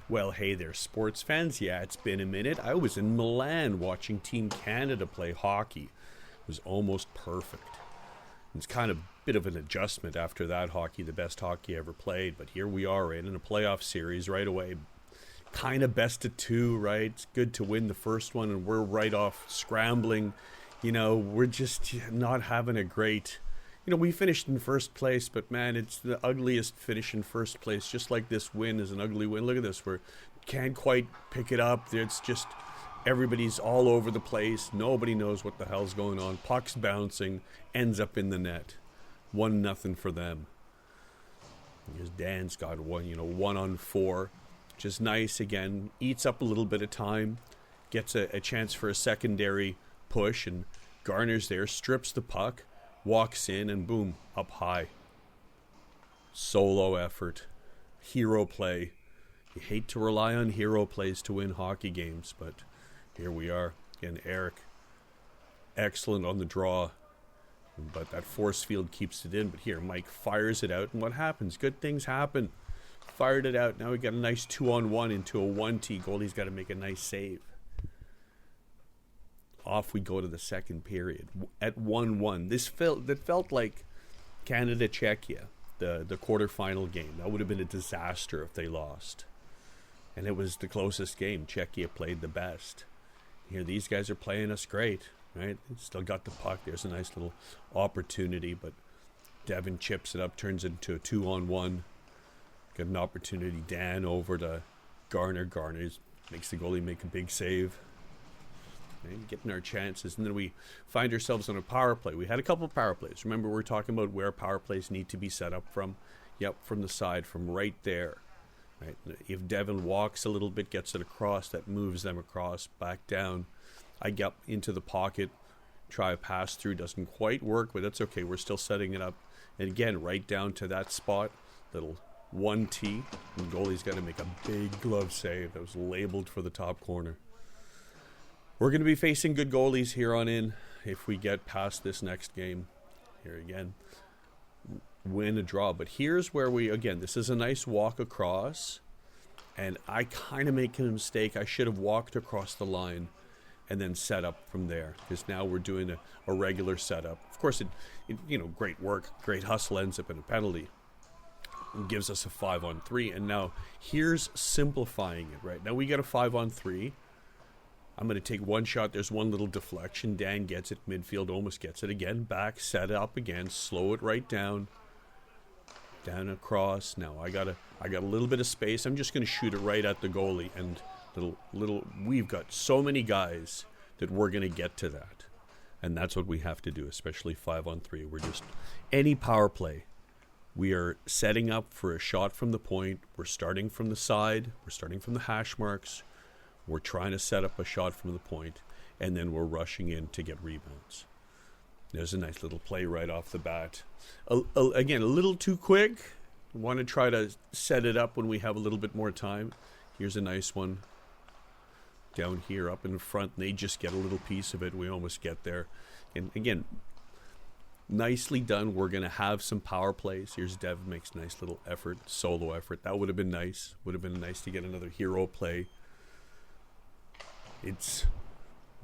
Well, hey there, sports fans. Yeah, it's been a minute. I was in Milan watching Team Canada play hockey. It was almost perfect. It's kind of a bit of an adjustment after that hockey, the best hockey ever played. But here we are in a playoff series right away. Kind of best of two, right? It's good to win the first one, and we're right off scrambling. We're just not having a great. We finished in first place, but man, it's the ugliest finish in first place. Just like this win is an ugly win. Look at this. We can't quite pick it up. It's just everybody's all over the place. Nobody knows what the hell's going on. Puck's bouncing, ends up in the net. 1-0 for them. Here's Dan's got one, 1-on-4. Just nice again. Eats up a little bit of time. Gets a chance for a secondary push, and Garner's there, strips the puck. Walks in and boom, up high. Solo effort. Hero play. You hate to rely on hero plays to win hockey games, but here we are. Again, Eric, excellent on the draw, but that force field keeps it in. But here, Mike fires it out, and what happens? Good things happen. Fired it out. Now we got a nice 2-on-1 into a 1T. Goalie's got to make a nice save. Off we go to the second period at 1-1. That felt like Canada-Czechia, the quarterfinal game. That would have been a disaster if they lost. And it was the closest game. Czechia played the best. Here, these guys are playing us great, right? Still got the puck. There's a nice little opportunity, but Devin chips it up, turns it into a 2-on-1. Got an opportunity. Dan over to Garner. Garner makes the goalie make a big save. Getting our chances, and then we find ourselves on a power play. We had a couple of power plays. Remember, we're talking about where power plays need to be set up from. Yep, from the side, from right there. Right. If Devin walks a little bit, gets it across, that moves them across, back down. I get into the pocket, try a pass through, doesn't quite work, but that's okay. We're still setting it up. And again, right down to that spot, little 1T. And the goalie's got to make a big glove save that was labeled for the top corner. We're going to be facing good goalies here on in if we get past this next game. Here again, win a draw. But here's where this is a nice walk across. And I kind of make a mistake. I should have walked across the line and then set up from there. Because now we're doing a regular setup. Of course, great work, great hustle ends up in a penalty. It gives us a 5-on-3. And now here's simplifying it, right? Now we got a 5-on-3. I'm going to take one shot. There's one little deflection. Dan gets it. Midfield almost gets it again. Back, set it up again. Slow it right down. Down across. Now I got a little bit of space. I'm just going to shoot it right at the goalie. And we've got so many guys that we're going to get to that. And that's what we have to do, especially 5-on-3. We're just any power play. We are setting up for a shot from the point. We're starting from the side. We're starting from the hash marks. We're trying to set up a shot from the point, and then we're rushing in to get rebounds. There's a nice little play right off the bat. Again, a little too quick. Want to try to set it up when we have a little bit more time. Here's a nice one. Down here, up in front, and they just get a little piece of it. We almost get there. And again, nicely done. We're going to have some power plays. Here's Dev makes a nice little effort, solo effort. That would have been nice. Would have been nice to get another hero play. It's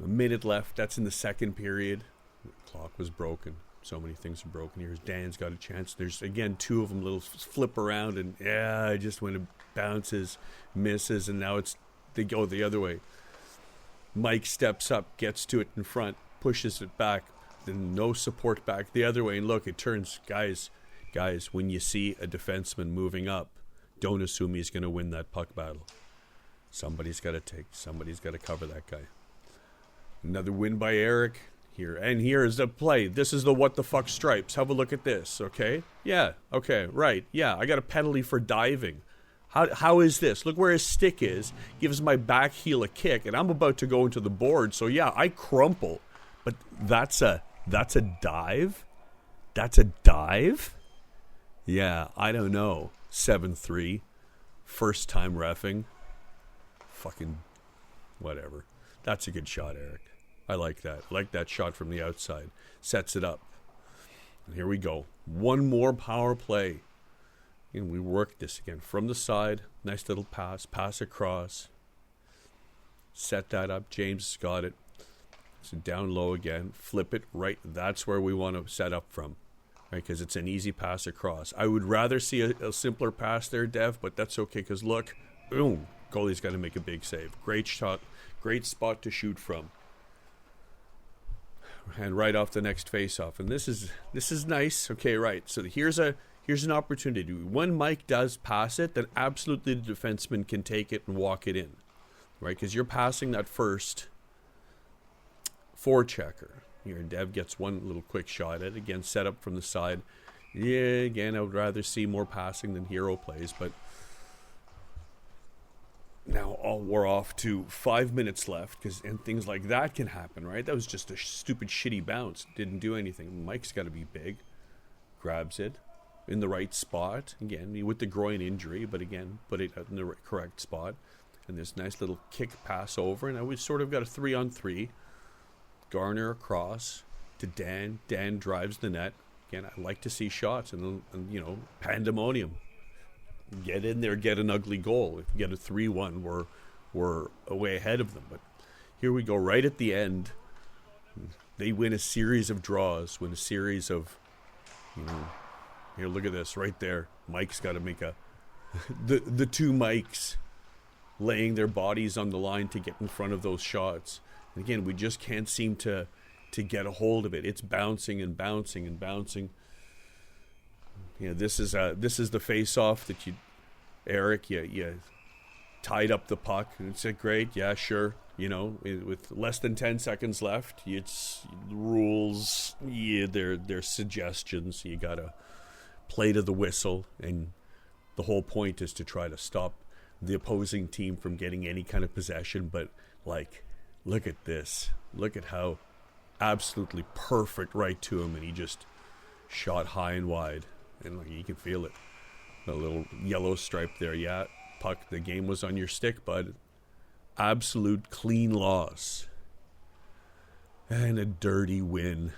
a minute left. That's in the second period. The clock was broken. So many things are broken. Here's Dan's got a chance. There's, again, two of them little flip around. And, just when it bounces, misses. And now they go the other way. Mike steps up, gets to it in front, pushes it back. Then no support back the other way. And look, it turns. Guys, when you see a defenseman moving up, don't assume he's going to win that puck battle. Somebody's got to cover that guy. Another win by Eric here. And here's the play. This is the what the fuck stripes. Have a look at this, okay? Yeah, okay, right. Yeah, I got a penalty for diving. How is this? Look where his stick is. Gives my back heel a kick, and I'm about to go into the board. So, yeah, I crumple. But that's a dive? That's a dive? Yeah, I don't know. 7-3. First time reffing. Fucking whatever. That's a good shot, Eric. I like that. I like that shot from the outside. Sets it up. And here we go. One more power play. And we worked this again from the side. Nice little pass across. Set that up. James got it. So down low again. Flip it right. That's where we want to set up from. Right, because it's an easy pass across. I would rather see a simpler pass there, Dev, but that's okay because look, boom, goalie's got to make a big save. Great shot, great spot to shoot from. And right off the next face-off. And this is nice. Okay, right. So here's an opportunity. When Mike does pass it, then absolutely the defenseman can take it and walk it in. Right, because you're passing that first forechecker. Here, Dev gets one little quick shot at it. Again, set up from the side. Yeah, again, I would rather see more passing than hero plays, but now we're off to 5 minutes left, and things like that can happen, right? That was just a stupid, shitty bounce. Didn't do anything. Mike's got to be big. Grabs it in the right spot. Again, with the groin injury, but again, put it in the correct spot. And this nice little kick pass over, and now we've sort of got a 3-on-3. Garner across to Dan. Dan drives the net. Again, I like to see shots and pandemonium. Get in there, get an ugly goal. If you get a 3-1, we're way ahead of them. But here we go, right at the end. They win a series of draws, win a series of, here, look at this right there. Mike's got to make the two Mikes laying their bodies on the line to get in front of those shots. And again, we just can't seem to get a hold of it. It's bouncing and bouncing and bouncing. This is the face-off that Eric, you tied up the puck and said, great, yeah, sure. With less than 10 seconds left, it's rules. Yeah, they're suggestions. You gotta play to the whistle, and the whole point is to try to stop the opposing team from getting any kind of possession. But look at this. Look at how absolutely perfect right to him, and he just shot high and wide. And you can feel it. A little yellow stripe there. Yeah, puck, the game was on your stick, bud. Absolute clean loss. And a dirty win.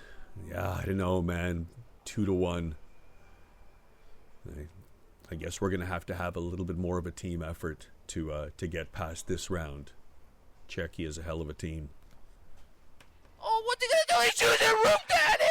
Yeah, I don't know, man. 2-1. I guess we're going to have a little bit more of a team effort to get past this round. Czechia is a hell of a team. Oh, what they gonna do? He's shooting their roof, Daddy!